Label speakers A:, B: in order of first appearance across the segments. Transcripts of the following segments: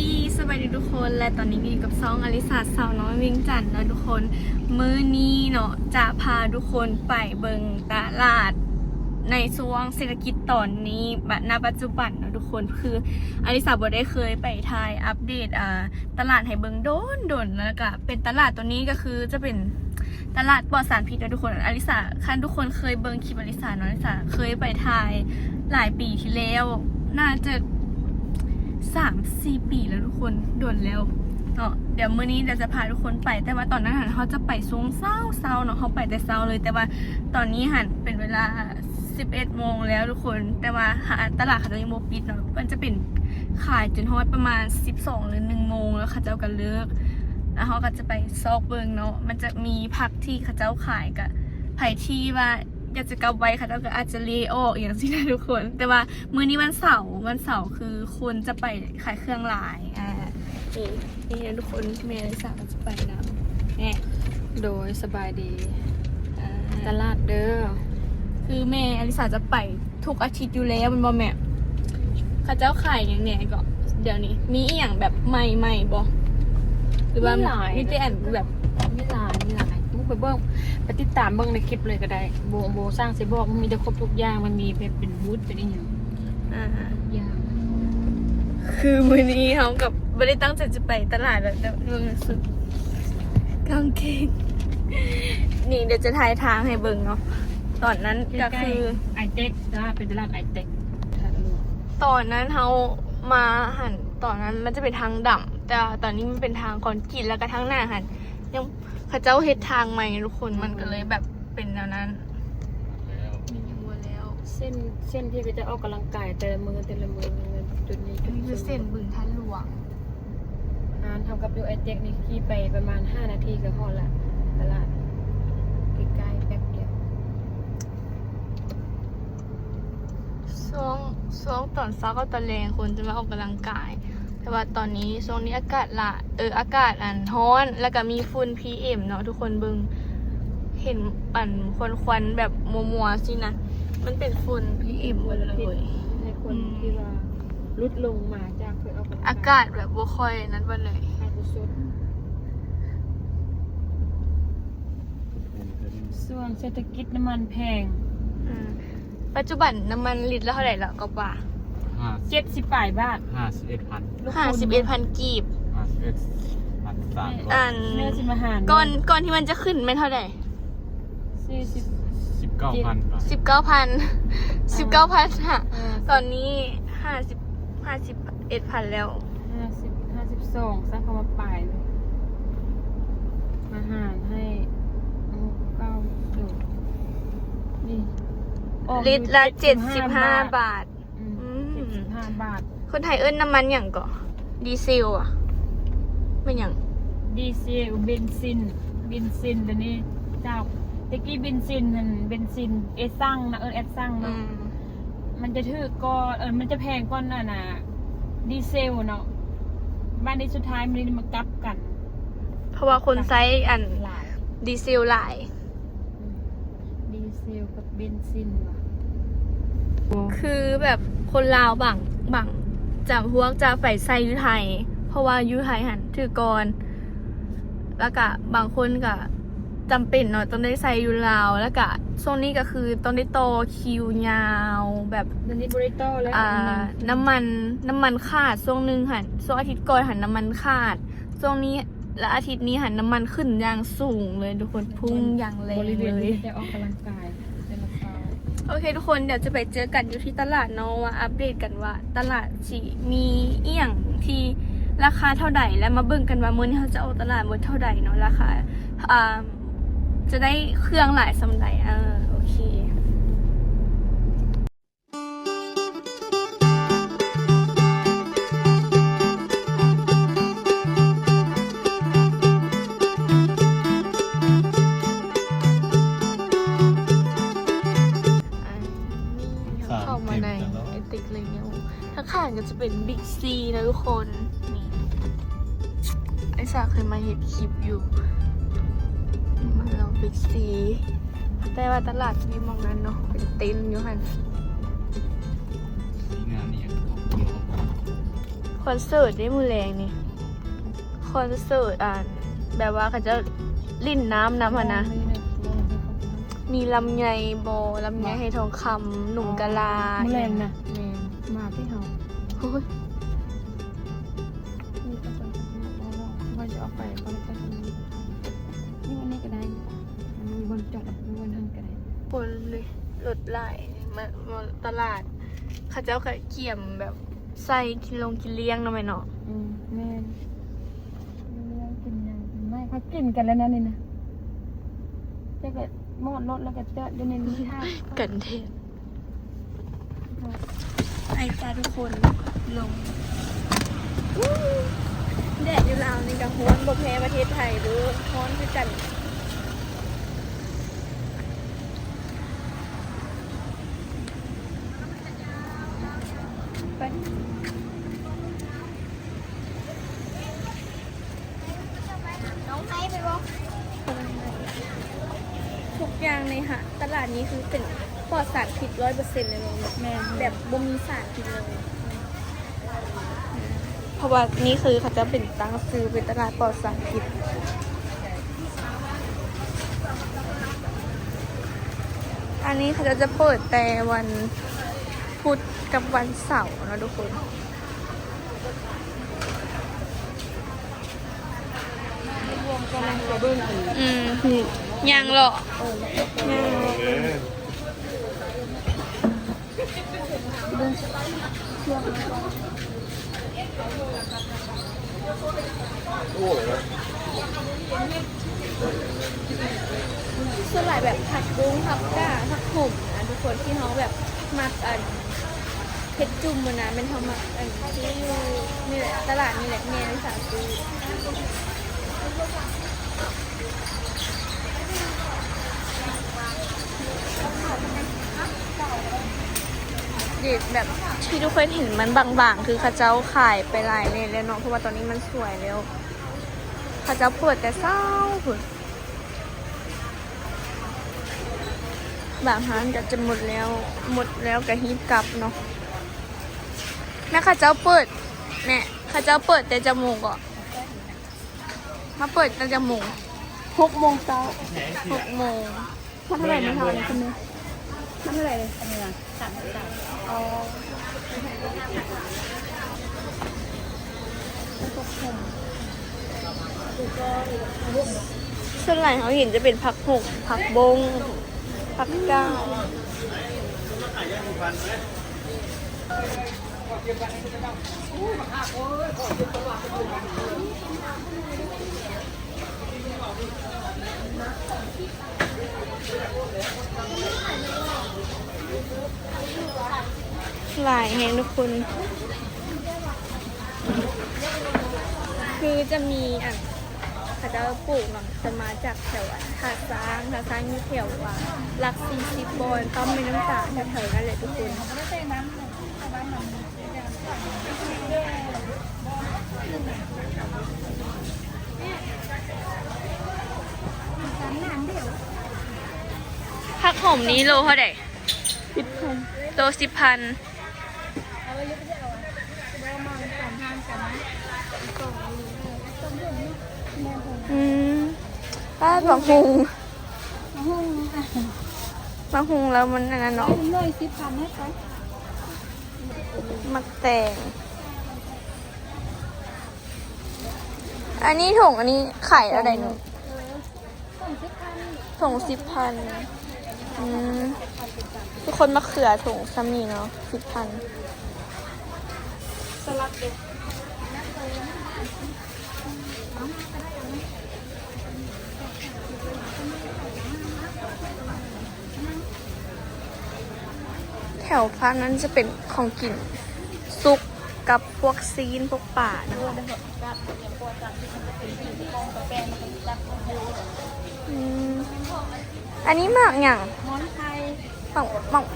A: ดีทุกคนและตอนนี้อยู่กับซองอลิสาสาวน้อยเวียงจันทน์เนาะทุกคนมื้อนี้เนาะจะพาทุกคนไปเบิงตลาดในช่วงเศรษฐกิจตอนนี้ณปัจจุบันเนาะทุกคนคืออลิสาบ่ได้เคยไปถ่ายอัปเดตตลาดให้เบิงโดนแล้วก็เป็นตลาดตัวนี้ก็คือจะเป็นตลาดปลอดสารพิษนะทุกคนอลิสาคันทุกคนเคยเบิงคลิปอลิสาเนาะอลิสาเคยไปถ่ายหลายปีที่แล้วน่าจะ3-4 ปีแล้วทุกคนโดนแล้วเนาะเดี๋ยวมื้อนี้เราจะพาทุกคนไปแต่ว่าตอนนั้นเขาจะไปช่วงเช้าเนาะเขาไปแต่เช้าเลยแต่ว่าตอนนี้เป็นเวลา11 โมงแล้วทุกคนแต่ว่าตลาดเขาจะยังโมปิดเนาะมันจะเป็นขายจนฮอดประมาณ12 หรือ 1 โมงแล้วเขาเจ้าก็เลิกแล้วเขาก็จะไปซอกเบิงเนาะมันจะมีผักที่เขาเจ้าขายกับไผ่ที่ว่าอยากจะกลับไว้ค่ะแล้วก็อาจจะเลี้ออกอย่างที่นะทุกคนแต่ว่ามื้อนี้วันเสาร์คือคนจะไปขายเครื่องหลายนี่นะทุกคนแม่อลิสาก็จะไปนะเนี่ย
B: โดยสบายดีตลาดเด้อ
A: คือแม่อลิสาจะไปทุกอาทิตย์อยู่แล้วมันบ่แม่ข้าเจ้าขายอย่างเนี้ยก็เดี๋ยวนี้มีอีหยังแบบใหม่บ่หรือว่ามีแต่อันแบบ
B: มีหลายมุกไปเบิ้งไปติดตามเบิ้งในคลิปเลยก็ได้โบสร้างเสบอกมันมีแต่ครบทุกอย่างมันมีเป็นบูธเป็นอีหยังอย่าง
A: คือมื้อนี้เขากับไม่ได้ตั้งใจจะไปตลาดแล้วแต่เบิ่งสุดกางเกงนี่เดี๋ยวจะถ่ายทางให้เบิ่งเนาะตอนนั้นก็คือ
B: ไอเต็กเป็นตลาดไอเต็ก
A: ตอนนั้นเขามาตอนนั้นมันจะเป็นทางดำแต่ตอนนี้มันเป็นทางคอนกรีตแล้วก็ทางหน้ายังเขาเจ้าเฮ็ดทางใหม่ทุกคนมันก็เลยแบบเป็นแนวนั้นมีวัวแล้ว
B: เส้นที่ไปจะออกกำลังกายแต่ละมือจุดนี้
A: คือเส้นบึงทันหลวง
B: ทำกับยูไอเต็กนี่ขี่ไปประมาณ5 นาทีก็พอละตลาดใกล้ๆแป๊บเดียว
A: ช่วงตอนเช้าก็ตอนแรงคนจะมาออกกำลังกายแต่ว่าตอนนี้ช่วงนี้อากาศอากาศร้อนแล้วก็มีฝุ่น PM เนาะทุกคนเบิ่งเห็นควันแบบมัวๆสินะมันเป็นฝุ่น PM หมดเลย
B: ในคนที่ว่าลดลงมาจากเคยออก
A: อากาศแบบบ่ค่อยนั้นบ่เลย
B: ส่วนเศรษฐกิจน้ำมันแพง
A: ปัจจุบันน้ำมันลิตรละเท่าไหร่ละก็ป่า
B: 70 บาท
A: 51,000 กีบ
B: 51,300
A: ก่อนที่มันจะขึ้นไม่เท่าไหร่19,000ค่ะตอนนี้51,000แล้ว
B: 52ซะเข้ามาปลายเลยอาหารให้9จุดนี่
A: ลิตรละ75 บาท
B: 75 บาท
A: คนไทยเอิ้นน้ำมันอย่างก่อดีเซลอ่ะเป็นอย่าง
B: ดีเซลเบนซินตัวนี้เจ้าตะกี้เบนซินเอสซังนะเอสซังเนาะมันจะถือก้อนมันจะแพงก้อนน่ะดีเซลเนาะบ้านในสุดท้ายมันมากับกัน
A: เพราะว่าคนไซส์ดีเซลหลาย
B: ดีเซลกับเบนซินว่ะ
A: คือแบบคนลาวบางจำพวกจะไปใส่ยูไทยเพราะว่ายูไทยถือก่อนแล้วก็บางคนก็จำเป็นเนาะต้องได้ใส่ยูลาวแล้วก็ช่วงนี้ก็คือต้องได้ต่อคิวยาวแบบ
B: นี้บริโตแล้ว
A: น้ำมันขาดช่วงนึงช่วงอาทิตย์ก่อนน้ำมันขาดช่วงนี้และอาทิตย์นี้น้ำมันขึ้นอย่างสูงเลยทุกคนพุ่งอย่างแรงเลย
B: จะออกกำลังกาย
A: โอเคทุกคนเดี๋ยวจะไปเจอกันอยู่ที่ตลาดเนาะว่าอัปเดตกันว่าตลาดสิมีอีหยังที่ราคาเท่าใดและมาเบิ่งกันว่ามื้อนี้เขาจะเอาตลาดเท่าใดเนาะราคาจะได้เครื่องหลายสำใดโอเคเข้ามาในไอติกเลยเนี่ยถ้าข้างก็จะเป็นบิ๊กซีนะทุกคนนี่ไอซาเคยมาเห็นคลิปอยู่มาลองบิ๊กซีแต่ว่าตลาดมีมองนั้นเนาะเป็นเต็นท์อยู่หันค อนเสิร์ตได้มือแรงนี่คอนเสิร์ตแบบว่าเขาจะลิ่นน้ำอะนะ มีลำไยโบลำไยให้ทองคำหนุ่มกะลา
B: มือแรงนะ
A: แม่น
B: มาที่เฮา
A: โอ้ย
B: นี่ก็เป็นว่าจะเอาไปก็เลยจะทำนี่วันนี้ก็ได้มีบนจอดมีบนทางก็ได้
A: ปนเลยรถไหลมาตลาดเขาเจ้าก็เกี่ยมแบบใส่กินเลี้ยงเนาะแม่เนาะ
B: แม่เรื่องกินยังไม่เขากินกันแล้วนะนี่นะจะก็มอดรถแล้วก็เจอเดี๋ยวนี้ท่า
A: กันเทศไอจ้าทุกคนลงแดดอยู่ลาวนี่กับฮ้อนบ่แพ้ประเทศไทยหรือฮ้อนคือกันไปน้องไทยไปบอกทุกอย่างในตลาดนี้คือเป็นปลอดสารพิษ100%เลยมั้ง
B: แม่
A: แบบบ่มีสารพิษเลย เพราะว่านี่คือเขาจะเป็นตั้งซื้อเป็นตลาดปลอดสารพิษอันนี้เขาจะเปิดแต่วันพุธกับวันเสาร์นะทุกคน
B: รวมกันเลยเบิ้งอีก
A: ยังหรอยังส่วนหลายแบบผักบุ้งผักก้าผักห่มนะทุกคนที่เขาแบบมักเพชรจุ่มมันนะเป็นเขามักที่นี่แหละตลาดนี่แหละแม่วิสาซื้อเด็ดแบบที่ทุกคนเห็นมันบางๆคือเขาเจ้าขายไปหลายเลยแล้วเนาะเพราะว่าตอนนี้มันสวยแล้วเขาเจ้าเปิดแต่เศร้าหุ่นบางร้านก็จะหมดแล้วก็ฮีบกลับเนาะแม่ข้าเจ้าเปิดเนี่ยข้าเจ้าเปิดแต่จมูกอ่ะมาเปิดแต่จมูก
B: 6 โมงเช้า
A: 6 โมง
B: มันเท่าไหร่ไม่เท่าเลยคุณเนี่ยมันเท่าไหร่เลยอันนี้นะ3
A: อ๋อส่วนใหญ่เขาเห็นจะเป็นผักหกผักบงผักก้าวหลายแห่งทุกคนคือจะมีเขาจะปลูกเนาะจะมาจากแถวหาดซ้างอยู่แถวว่าหลัก40 บอลต้อมเป็นน้ำตาลแถวๆนั่นแหละทุกคนผักหอมนี้โลเท่าไหร่โล10,000ป้าบางหุงแล้วมันนั่นเนาะ
B: เลย10,000ให้ไป
A: มักแตงอันนี้ถุงอันนี้ไข่อะไรหนูถุง10,000ทุกคนมะเขือถุงซ้ำนี่เนาะ10,000
B: สลัดเด็ก
A: แถวภาคนั้นจะเป็นของกินซุกกับพวกซีนพวกป่านะอันนี้หมากอย่าง
B: มอนไข่
A: หมาก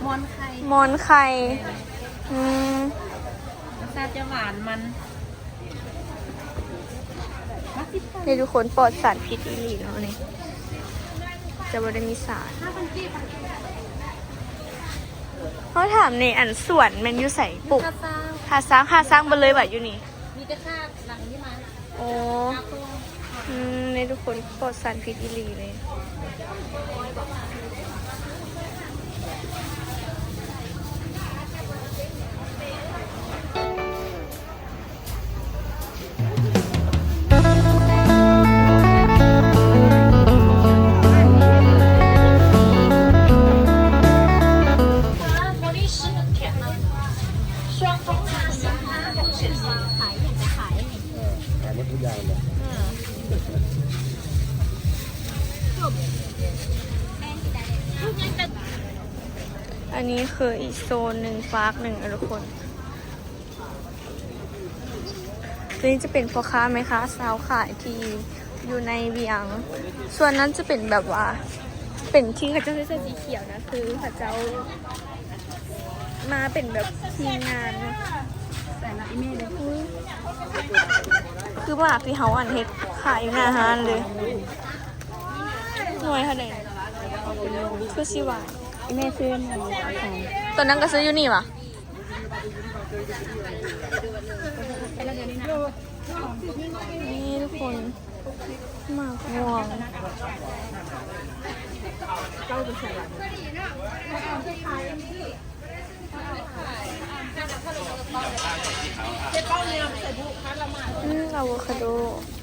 B: มอนไข่
A: มอนไข่
B: รสชาติจะหวานมัน
A: นี่ทุกคนปลอดสารพิษอีหลีเนาะนี่จะไม่ได้มีสาร เขาถามในอันสวนแมันอยู่ใส่ปลูก
B: ค่าสร้าง
A: หาสร้างไปเลยแบบอยู่นี่
B: มีแต่ค่าหลังที่มา
A: โอ้ในทุกคนปลอดสารพิษอีหลีเลย
C: 魔力石很甜呢，双峰茶鲜花或是海眼的海。
D: ขายหมดทุกอย่างเลย
A: อันนี้คืออีกโซนหนึ่งฟากหนึ่งอะทุกคนตัวนี้จะเป็นพ่อค้าไหมคะสาวขายที่อยู่ในเวียง ส่วนนั้นจะเป็นแบบว่า เป็นที่เขาเจ้าใส่สีเขียวนะคือเขาเจ้ามาเป็นแบบทีมงานนะ
B: แต่ละอีเมลเลย
A: คือมากที่เขาอันเฮ็ดขายอยู่หน้าห้านเลยหน่วยเท่าไหร่คือสิวาย
B: อีเมลซื้อมาขาย
A: ตอนนั้นก็ซื้ออยู่นี่ปะนี่ทุกคนหมากม่วงอะโวคาโด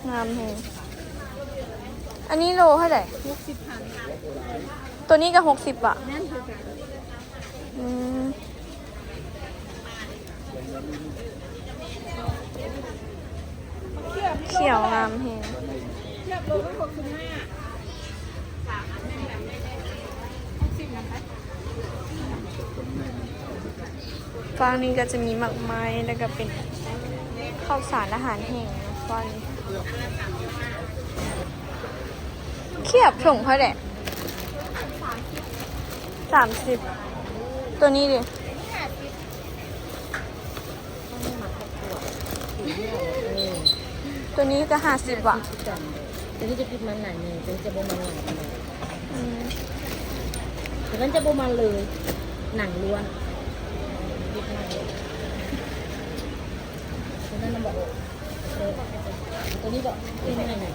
A: งามแฮงอันนี้โลเท่าไหร่ตัวนี้ก็60 บาทเขียวงามแฮงฝั่งนี้ก็จะมีหมักไม้แล้วก็เป็นข้าวสารอาหารแห้งนะฝั่งนี้เขียบถุงเท่าไหร่30 ตัวนี้ดิ ตัวนี้ก็50 บาท
B: ตัวนี้จะกินมันไหนเนี่ยตัวนี้จะโบมันไหน
A: อืม
B: แต่นั้นจะโบมันเลยหนังล้วนตัวนั้นบอกตัวนี้บอกกินยังไง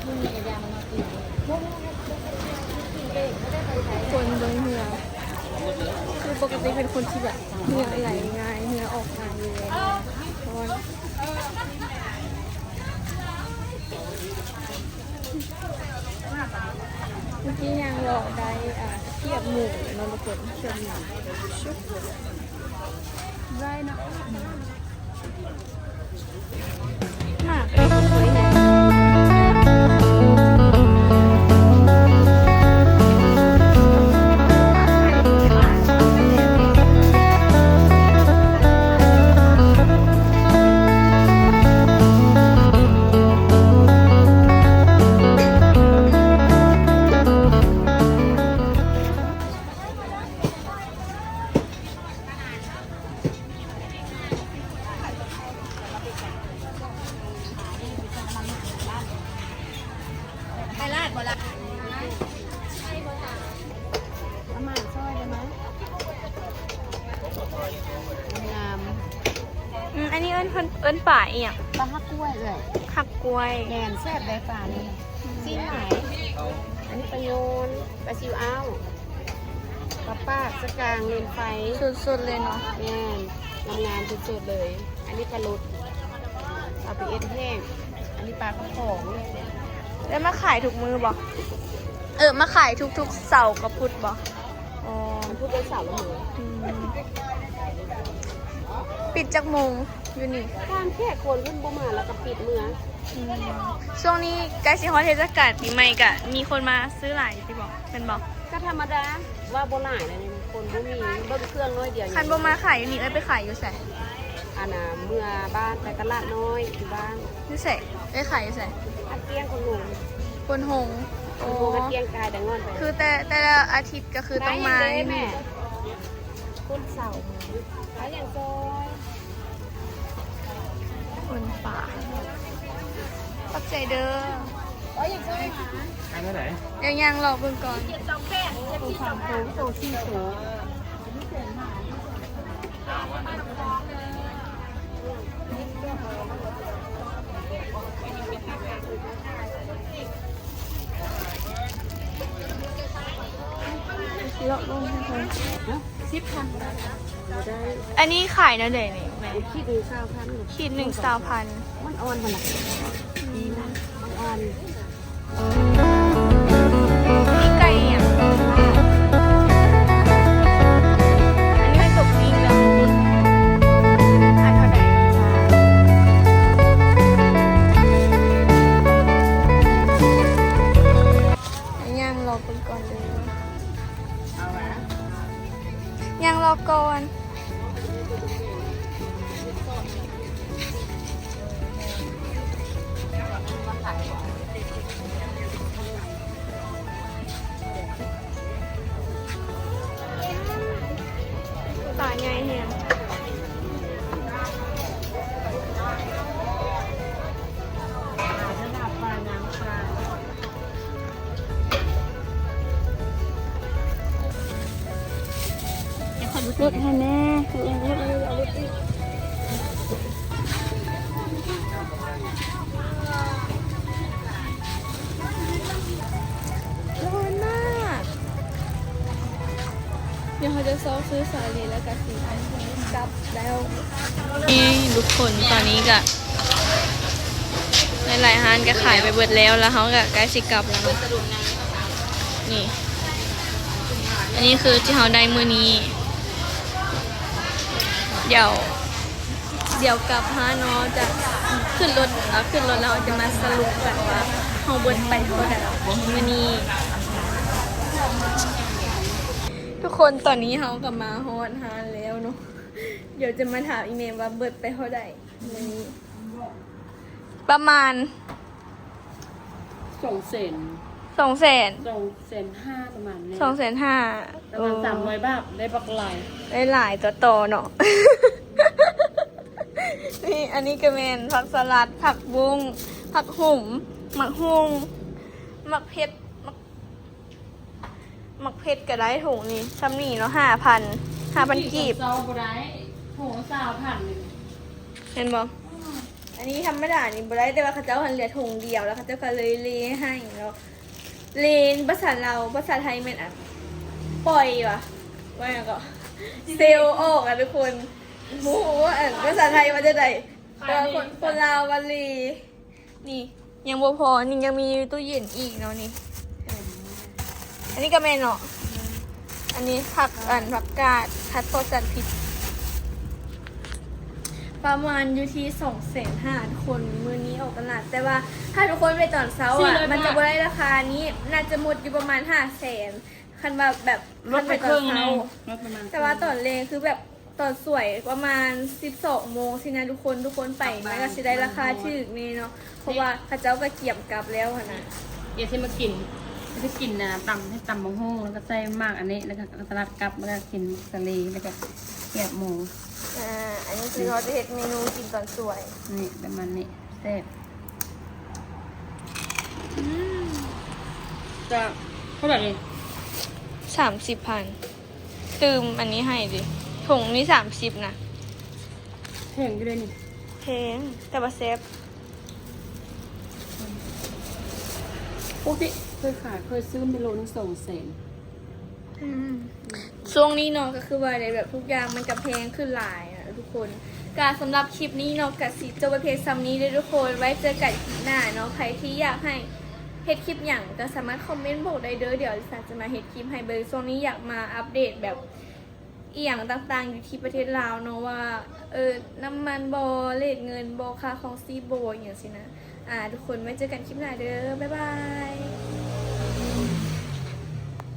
B: มึงมียามันมากิน
A: คนโดยเหงื่อคือปกติเป็นคนที่แบบเหงื่อไหลง่ายเหงื่อออกง่ายอยู่แล้วเพราะว่าเมื่อกี้ยังรอได้เทียบหมูเนาะทุกคนเทียบหมูชุบได้เนาะมากเลยสวยเลยอันนี้เอิ้นป่าอีหยัง
B: ปลาฮักกล้วยเลย
A: ขักกล้วย
B: แกนแซ่บได้ปลานี่จิ้มไหนอันนี้ปลาโยนปลาซิวอ้าวปลาป้าสกางเลนไฟ
A: สุดๆเลยเนาะ
B: แน่นงามๆสุดๆเลย อันนี้ปลาลุดเอาไปเอ็นแห้งอันนี้ปลากระป๋อง
A: แล้วมาขายทุกมือบ่มาขายทุกๆเสาร์กับพุธบ่อ๋อ
B: มันพูดเป็นสาวละหมู
A: อืมปิดจักโมงอยู่นี่
B: ข้ามแค่คนขึ้นบ่มาแล้วก็ปิดเมือง
A: ช่วงนี้ใกล้สิฮอดเทศกาลปีใหม่กะมีคนมาซื้อหลายที่บอกเป็นบอก
B: ก็ธรรมดาว่าโบหลายเลยนี่คนบ่มีเบิ้งเครื่องน้อยเดียว
A: คันบ่มาขายอยู่นี่ไปขายอยู่ไส
B: อันน่ะเมื่อบ้านไปตลาดน้อยอยู่บ้าน
A: อยู่ไสไปขายอยู่ไส
B: อาเกียงคนหนุ่ม
A: คนหงส์
B: โอ้อาเกียงกายแต่งอนไป
A: คือแต่ละอาทิตย์ก็คือต้องมา
B: ได้
A: ที่
B: แม่
A: นี่
B: คุณเสาขายอย่างซอย
A: คนป่าขอบใจเด้อ
B: เอ
D: อันนั้นไหน
A: ยังรอเบิ่งก่อน
B: ตัวสามตัวตัวสี่ตัว
A: เลาะลงให้เพิ่น
B: 10,000
A: อันนี้ขายนะเดี๋ยวนี้แม่
B: คิดดู20,000
A: ขีด1,000
B: มันอ่อนขนาดดีนะมันอ่อน
A: นี่ไก่อ่ะอันนี้เป็นตกจริงแล้วอันเท่าไหร่ยังรอก่อนก่อนเลยยังรอก่อนตาใหญ่เฮียรถแน่ร้อนมากเดี๋ยวเขาจะซ้อซื้อสาลีแล้วก็สีอันนี้กลับแล้วนี่ทุกคนตอนนี้ก็หลายๆร้านก็ขายไปเบิดแล้วแล้วเขาก็ใกล้สิกลับแล้วนี่ อันนี้คือที่เขาได้มื้อนี้เดี๋ยวกลับฮาเนาะจะขึ้นรถแล้วจะมาสรุปกันว่าเขาเบิดไปเท่าไหร่มื้อนี้ทุกคนตอนนี้เขากลับมาฮอดฮานแล้วเนาะเดี๋ยวจะมาถามอีเมลว่าเบิดไปเท่าไหร่มื้อนี้ประมาณ
B: 200,000
A: 200,000
B: 2,500,000ประมาณนี้
A: 250,000
B: ประมาณ300 บาทได้บักไหล
A: ได้หลายต่อเนาะ นี่อันนี้ก็เป็นผักสลัดผักบุ้งผักหุ่มหมักฮุงหมักเผ็ดหมักเผ็ดก็ได้ถุงนี่ซ้ำนี่เนาะ5,000กีบ
B: เซาบ่ได้โห20,000นึง
A: เห็นบ่อันนี้ธรรมดานี่บ่ได้แต่ว่าเขาเจ้าหันเหลือถุงเดียวแล้วเขาเจ้าก็เลยเลให้เนาะเลนภาษาเราภาษาไทยแม่นอ่ะปล่อยวะว่าอย่างก็เซลล์ออกอ่ะทุกคนโอ้โหอ่านภาษาไทยมันจะได้แต่ว่าคนลาววันลีนี่ ยังบ่พอนี่ยังมีตู้เย็นอีกเนาะนี่ อันนี้ก็แม่นเนาะอันนี้ผักกาดคัดโพดจันพิษประมาณอยู่ที่250,000ทุกคนมื้อนี้ออกตลาดแต่ว่าถ้าทุกคนไปตอนเช้าอ่ะมันจะบ่ได้ราคานี้น่าจะหมดอยู่ประมาณ500,000คันว่าแบบ
B: ลดไปครึ่งนึงลดประมาณ
A: แต่ว่าตอนเลงคือแบบตอนสวยประมาณ12 โมงสินะทุกคนไปมันก็สิได้ราคาถูกนี่เนาะเพราะว่าเขาเจ้าก็เกี่ยมกลับแล้วหั่นน่ะ
B: เดี๋ยวที่มากินนะตำให้ตำมะฮุ่งแล้วก็ใส่มากอันนี้แล้วก็สลัดกับแล้วก็กินทะเลแล้วก็แกะหมู
A: อันนี้คือเขาจะเฮ็ดเมนูกินตอนสวย
B: นี่ประมาณนี้แซ่บจะเท่าไหร่เอง
A: 30,000ตืมอันนี้ให้ดิถุงนี้30นะ
B: แพงก็เลยนี่
A: แพงแต่ว่าเซฟ
B: ปกติเคยซื้อเมโลนึง200,000
A: ช่วงนี้เนาะก็คือว่าในแบบทุกอย่างมันกับแพงขึ้นหลายอะทุกคนการสำหรับคลิปนี้เนาะกับสีจบประเภทซัมนี้เลยทุกคนไว้เจอกันคลิปหน้าเนาะใครที่อยากให้เฮ็ดคลิปอย่างก็สามารถคอมเมนต์บอกได้เด้อเดี๋ยวลิซ่าจะมาเฮ็ดคลิปให้เบอร์ช่วงนี้อยากมาอัปเดตแบบอีหยังต่างๆอยู่ที่ประเทศลาวเนาะว่าน้ำมันบอเลทเงินบอค่าของซีโบอย่างสินะทุกคนไว้เจอกันคลิปหน้าเด้อบ๊ายบาย